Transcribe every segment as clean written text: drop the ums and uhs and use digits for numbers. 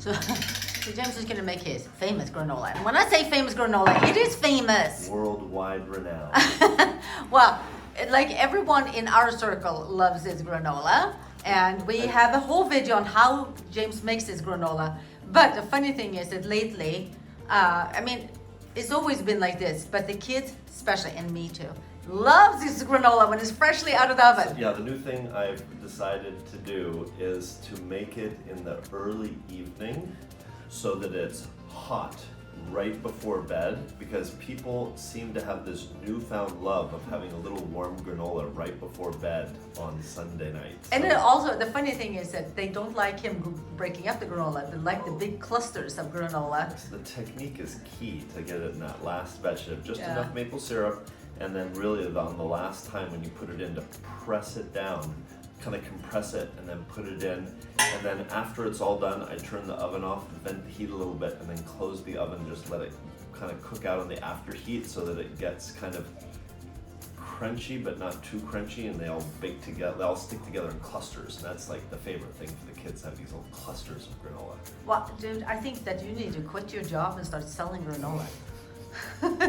So James is gonna make his famous granola. And when I say famous granola, it is famous. Worldwide renowned. Well, like everyone in our circle loves his granola. And we have a whole video on how James makes his granola. But the funny thing is that lately, I mean, it's always been like this, but the kids, especially, and me too, loves this granola when it's freshly out of the oven. Yeah, the new thing I've decided to do is to make it in the early evening so that it's hot right before bed, because people seem to have this newfound love of having a little warm granola right before bed on Sunday nights. And then also, the funny thing is that they don't like him breaking up the granola. They like the big clusters of granola. So the technique is key to get it in that last batch of just Yeah. enough maple syrup, and then really on the last time when you put it in, to press it down, kind of compress it and then put it in. And then after it's all done, I turn the oven off, vent the heat a little bit, and then close the oven, just let it kind of cook out on the after heat so that it gets kind of crunchy but not too crunchy, and they all bake together, they all stick together in clusters. And that's like the favorite thing for the kids, have these little clusters of granola. Well, dude, I think that you need to quit your job and start selling granola.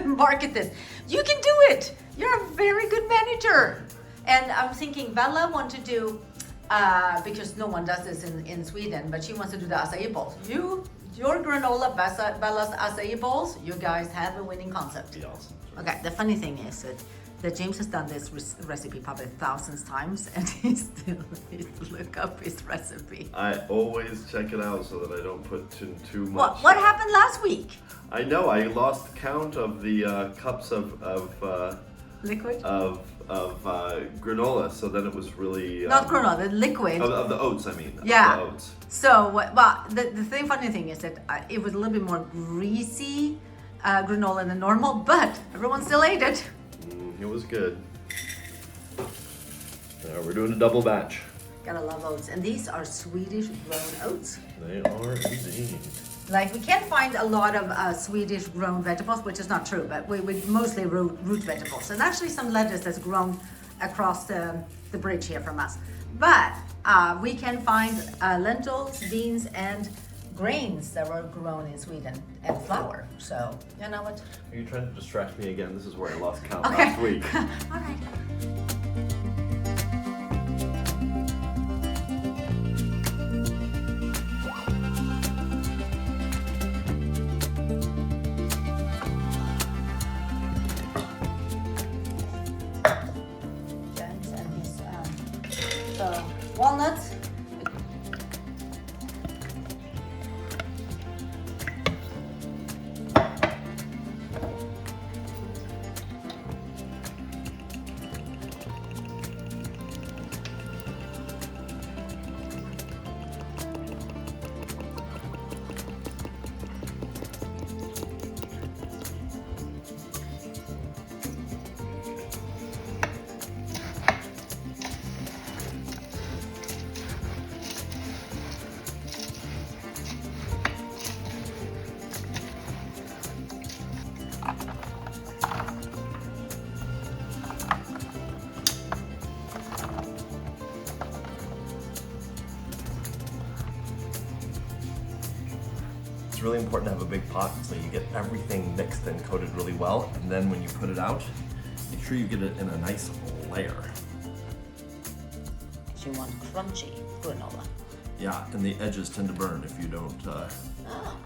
Market this. You can do it. You're a very good manager. And I'm thinking Bella wants to do, because no one does this in Sweden, but she wants to do the acai bowls. Your granola, Bella's acai bowls, you guys have a winning concept. Be awesome. Okay, the funny thing is that James has done this recipe probably thousands of times, and he still needs to look up his recipe. I always check it out so that I don't put too much. What happened last week? I know, I lost count of the cups of Liquid? granola, so then it was really Not granola, the liquid. of the oats. I mean, Yeah. of the oats. So, the funny thing is that it was a little bit more greasy granola than normal, but everyone still ate it. It was good. We're doing a double batch. Gotta love oats, and these are Swedish-grown oats. They are indeed. Like, we can't find a lot of Swedish-grown vegetables, which is not true, but we mostly root vegetables. And actually some lettuce that's grown across the bridge here from us. But we can find lentils, beans, and grains that were grown in Sweden, and flour. So, you know what? Are you trying to distract me again? This is where I lost count Okay. last week. All right. James and his the walnuts. It's really important to have a big pot so you get everything mixed and coated really well. And then when you put it out, make sure you get it in a nice layer. You want crunchy granola. Yeah, and the edges tend to burn if you don't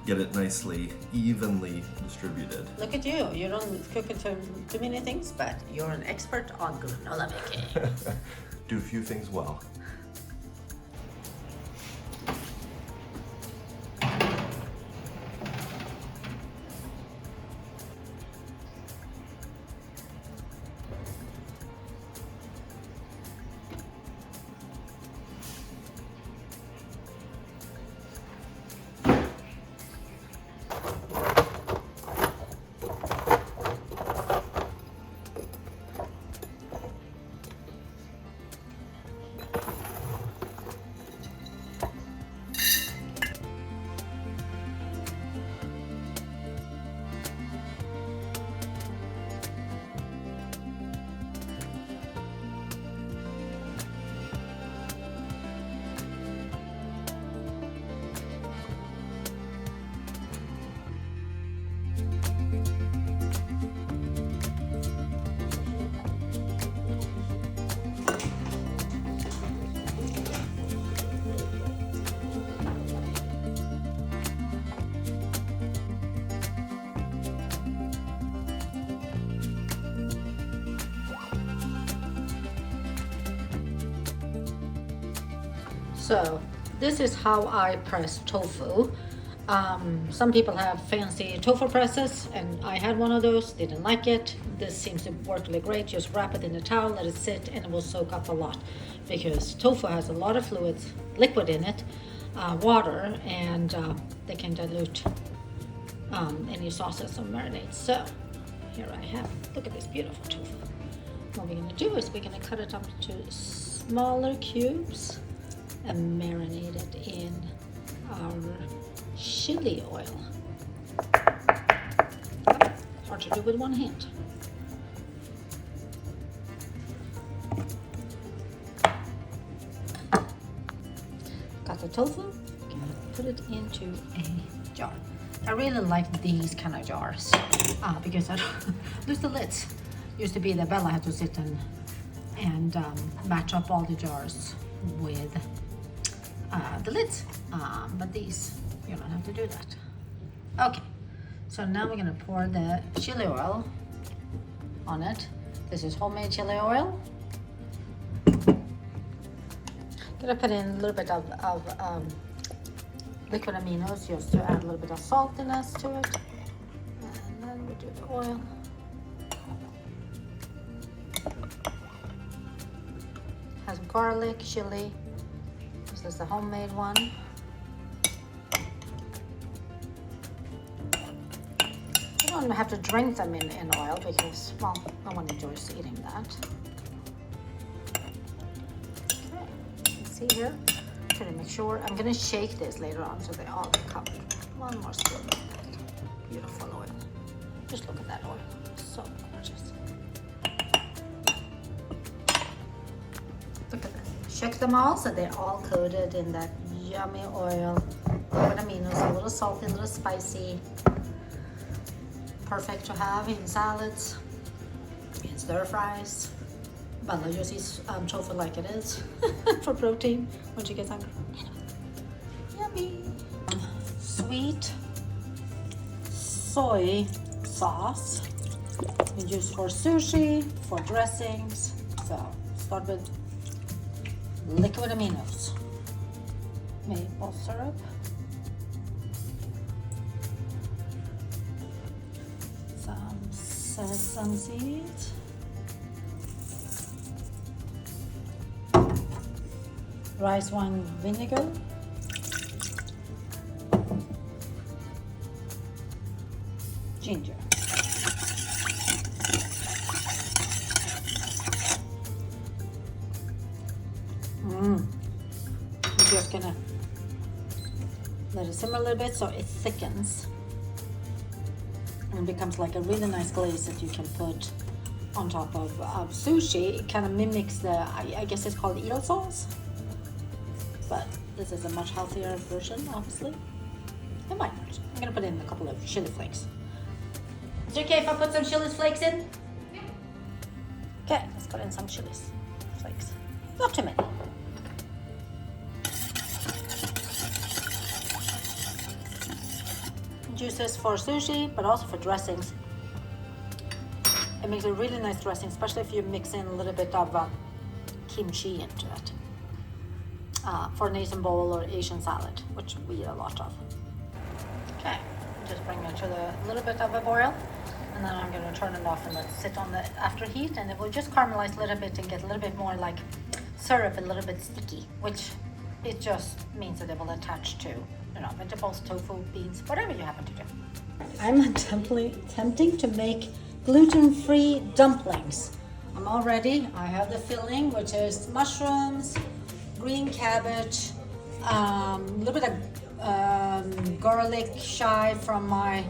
get it nicely, evenly distributed. Look at you. You don't cook too many things, but you're an expert on granola making. Do a few things well. So this is how I press tofu. Some people have fancy tofu presses, and I had one of those, didn't like it. This seems to work really great. Just wrap it in a towel, let it sit, and it will soak up a lot, because tofu has a lot of fluids, liquid in it, water, and they can dilute any sauces or marinades. So here I have, look at this beautiful tofu. What we're gonna do is we're gonna cut it up into smaller cubes and marinate it in our chili oil. Hard to do with one hand. Got the tofu, gonna put it into a jar. I really like these kind of jars because I don't lose the lids. Used to be that Bella had to sit and match up all the jars with the lids, but these, you don't have to do that. Okay, so now we're gonna pour the chili oil on it. This is homemade chili oil. Gonna put in a little bit of liquid aminos just to add a little bit of saltiness to it. And then we do the oil. Has garlic, chili. This is the homemade one. You don't have to drink them in oil because, well, no one enjoys eating that. Okay, you can see here. Try to make sure. I'm gonna shake this later on so they all get covered. One more spoon of that beautiful oil. Just look at that oil, so gorgeous. Look at that. Shake them all so they're all coated in that yummy oil. Liquid aminos, a little salty, a little spicy. Perfect to have in salads, in stir fries. Bella just eats tofu like it is for protein when she gets hungry. Yummy. Sweet soy sauce. We use for sushi, for dressings. So start with liquid aminos. Maple syrup. Some sesame seeds. Rice wine vinegar, ginger, I'm just gonna let it simmer a little bit so it thickens and becomes like a really nice glaze that you can put on top of sushi. It kind of mimics the, I guess it's called eel sauce. But this is a much healthier version, obviously. And why not? I'm gonna put in a couple of chili flakes. Is it okay if I put some chili flakes in? Yeah. Okay, let's put in some chili flakes. Not too many. Juices for sushi, but also for dressings. It makes a really nice dressing, especially if you mix in a little bit of kimchi into it. For an Asian bowl or Asian salad, which we eat a lot of. Okay, just bring it to a little bit of a boil, and then I'm going to turn it off and let it sit on the after heat, and it will just caramelize a little bit and get a little bit more like syrup, a little bit sticky, which it just means that it will attach to, you know, vegetables, tofu, beans, whatever you happen to do. I'm attempting to make gluten-free dumplings. I'm all ready. I have the filling, which is mushrooms, green cabbage, a little bit of garlic chive from my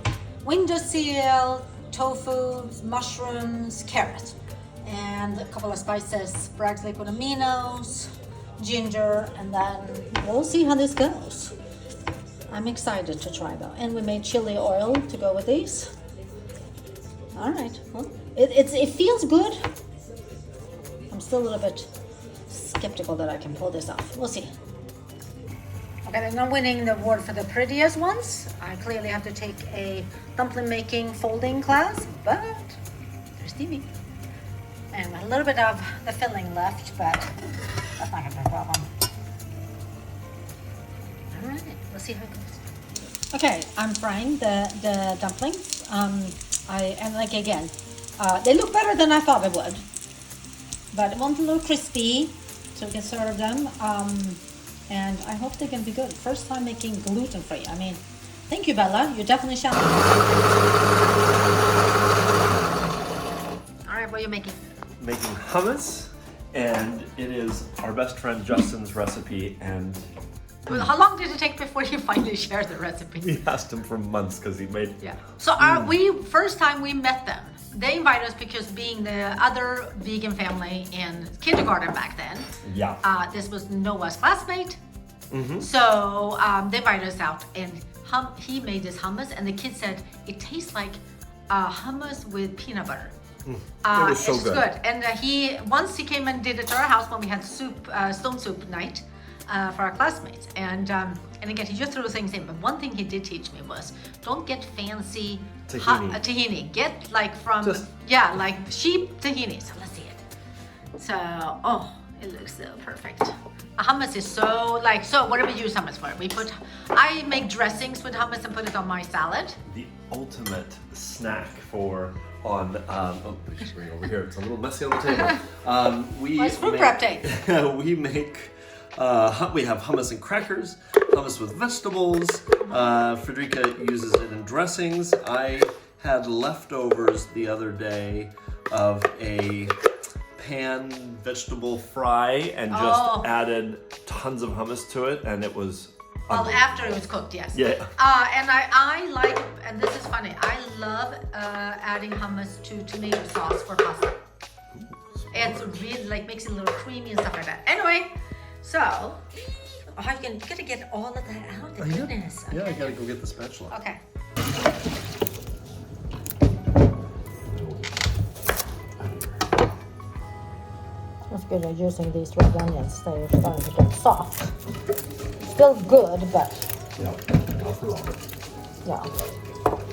windowsill, tofu, mushrooms, carrot, and a couple of spices, Bragg's liquid aminos, ginger, and then we'll see how this goes. I'm excited to try though. And we made chili oil to go with these. All right, well, it feels good. I'm still a little bit skeptical that I can pull this off. We'll see. Okay, I'm not winning the award for the prettiest ones. I clearly have to take a dumpling making folding class, but there's TV. And a little bit of the filling left, but that's not gonna be a problem. right, let's see how it goes. Okay, I'm frying the dumplings. They look better than I thought they would, but I want them a little crispy so we can serve them. And I hope they're gonna be good. First time making gluten-free. I mean, thank you, Bella. You definitely shall. All right, what are you making? Making hummus, and it is our best friend Justin's recipe, and Well, how long did it take before you finally shared the recipe? we asked him for months because he made. Yeah. So first time we met them, they invited us because being the other vegan family in kindergarten back then. Yeah. This was Noah's classmate. Mm-hmm. So they invited us out, and he made this hummus, and the kid said it tastes like hummus with peanut butter. It was so it's good. And once he came and did it to our house when we had stone soup night for our classmates. And again, he just threw things in. But one thing he did teach me was don't get fancy tahini. Get like like sheep tahini. So let's see it. So it looks so perfect. A hummus is so what do we use hummus for? I make dressings with hummus and put it on my salad. The ultimate snack just bring it over here. It's a little messy on the table. It's food prep day. We make. We have hummus and crackers, hummus with vegetables. Frederica uses it in dressings. I had leftovers the other day of a pan vegetable fry and just added tons of hummus to it, and it was. Well, after it was cooked, yes. Yeah. And I like, and this is funny, I love adding hummus to tomato sauce for pasta. It's really makes it a little creamy and stuff like that. Anyway, so you gotta get all of that out. The goodness. Yeah, I gotta go get the spatula. Okay. That's good at using these red onions. They're starting to get soft. Still good, but Yeah, not for long. yeah.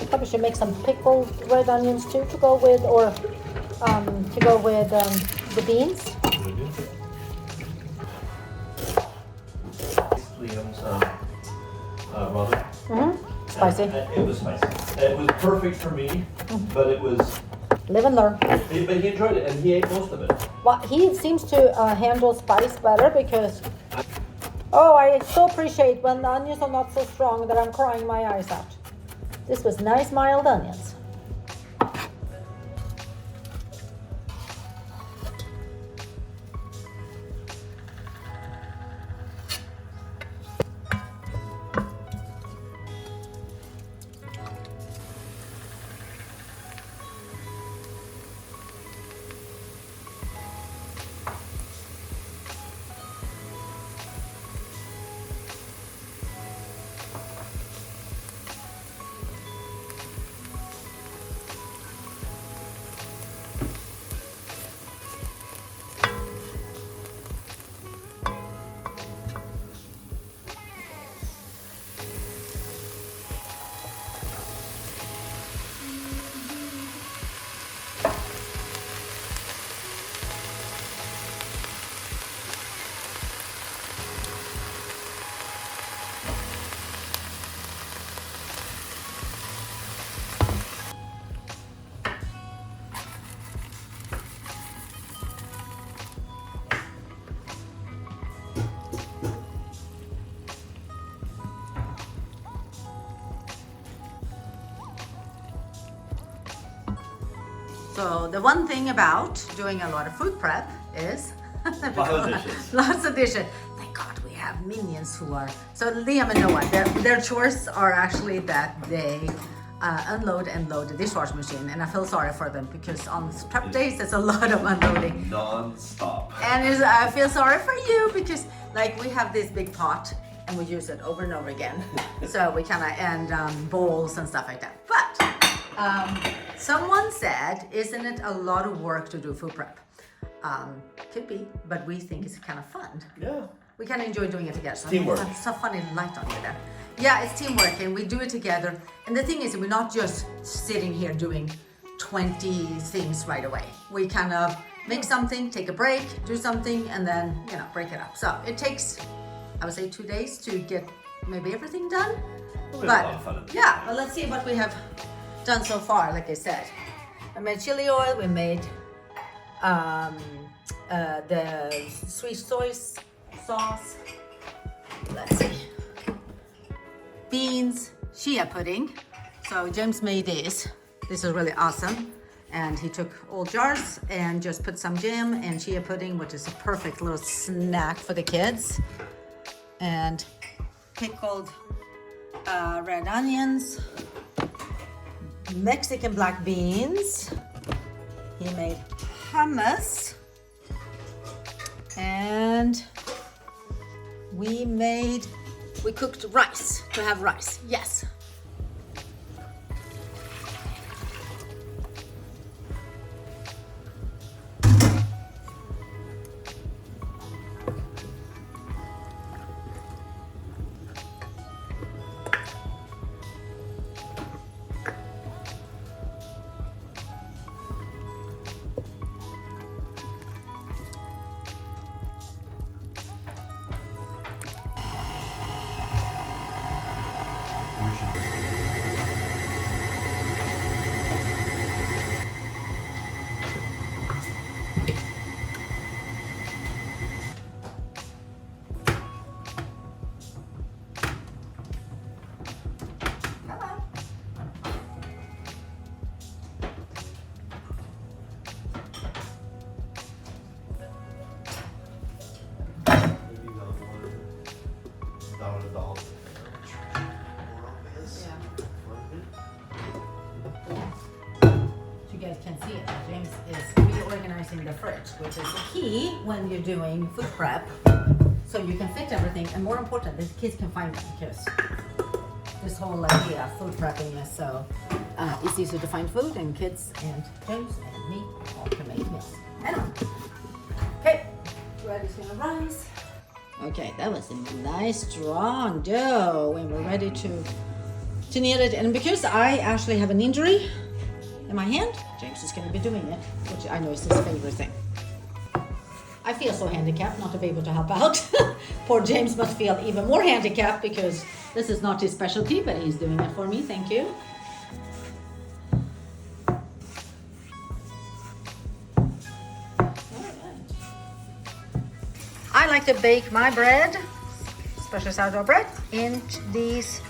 Probably should make some pickled red onions too to go with, or the beans. Liam's mother. Spicy. It was spicy. It was perfect for me, but it was. Live and learn. But he enjoyed it, and he ate most of it. Well, he seems to handle spice better because. Oh, I so appreciate when the onions are not so strong that I'm crying my eyes out. This was nice mild onions. So the one thing about doing a lot of food prep is lots of dishes. Thank God we have minions who are. So Liam and Noah, their chores are actually that they unload and load the dishwasher machine, and I feel sorry for them because on prep days there's a lot of unloading. Non-stop. And I feel sorry for you because we have this big pot and we use it over and over again. So we and bowls and stuff like that. But someone said, isn't it a lot of work to do food prep? Could be, but we think it's kind of fun. Yeah. We kind of enjoy doing it together. So Teamwork. It's so funny light on you there. Yeah, it's teamwork and we do it together. And the thing is, we're not just sitting here doing 20 things right away. We kind of make something, take a break, do something, and then, break it up. So it takes, I would say, 2 days to get maybe everything done. We had a lot of fun. Yeah, well, let's see what we have done so far. Like I said, I made chili oil. We made the sweet soy sauce. Let's see, beans, chia pudding. So James made this. This is really awesome. And he took old jars and just put some jam and chia pudding, which is a perfect little snack for the kids. And pickled red onions, Mexican black beans. He made hummus. And we cooked rice, to have rice, yes. You guys can see it. James is reorganizing the fridge, which is the key when you're doing food prep, so you can fit everything, and more important, the kids can find them, because this whole idea of food prepping is so it's easier to find food, and kids and James and me all can make meals. Anyway, okay, ready to rise. Okay, that was a nice strong dough, and we're ready to knead it. And because I actually have an injury in my hand, James is going to be doing it, which I know is his favorite thing. I feel so handicapped not to be able to help out. Poor James must feel even more handicapped because this is not his specialty, but he's doing it for me. Thank you. I like to bake my bread, special sourdough bread, in these.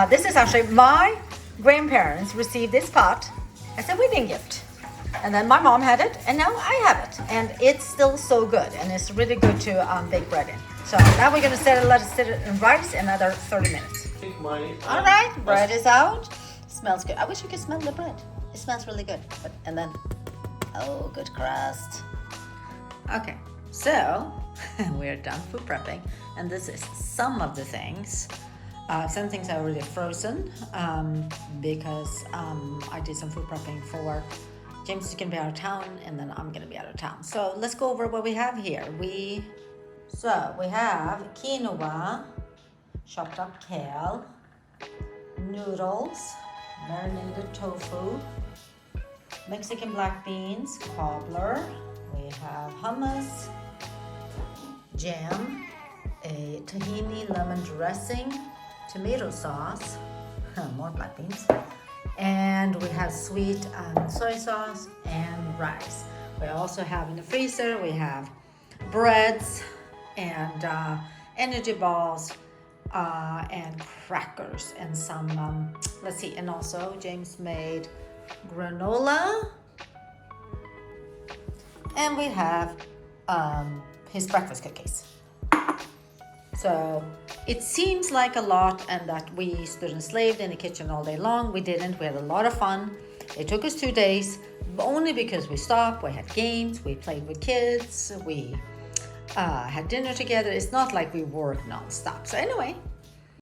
This is actually my grandparents received this pot as a wedding gift. And then my mom had it, and now I have it. And it's still so good, and it's really good to bake bread in. So now we're gonna let it sit in rice another 30 minutes. All right, bread is out. Smells good. I wish you could smell the bread. It smells really good. And then, oh, good crust. Okay, so we're done food prepping, and this is some of the things. Some things are already frozen because I did some food prepping for James is gonna be out of town, and then I'm gonna be out of town. So let's go over what we have here. We have quinoa, chopped up kale, noodles, marinated tofu, Mexican black beans, cobbler. We have hummus, jam, a tahini lemon dressing, tomato sauce, more black beans, and we have sweet soy sauce and rice. We also have in the freezer, we have breads and energy balls and crackers and some, let's see, and also James made granola, and we have his breakfast cookies. So it seems like a lot, and that we stood enslaved in the kitchen all day long. We didn't. We had a lot of fun. It took us 2 days, but only because we stopped. We had games. We played with kids. We had dinner together. It's not like we worked nonstop. So anyway,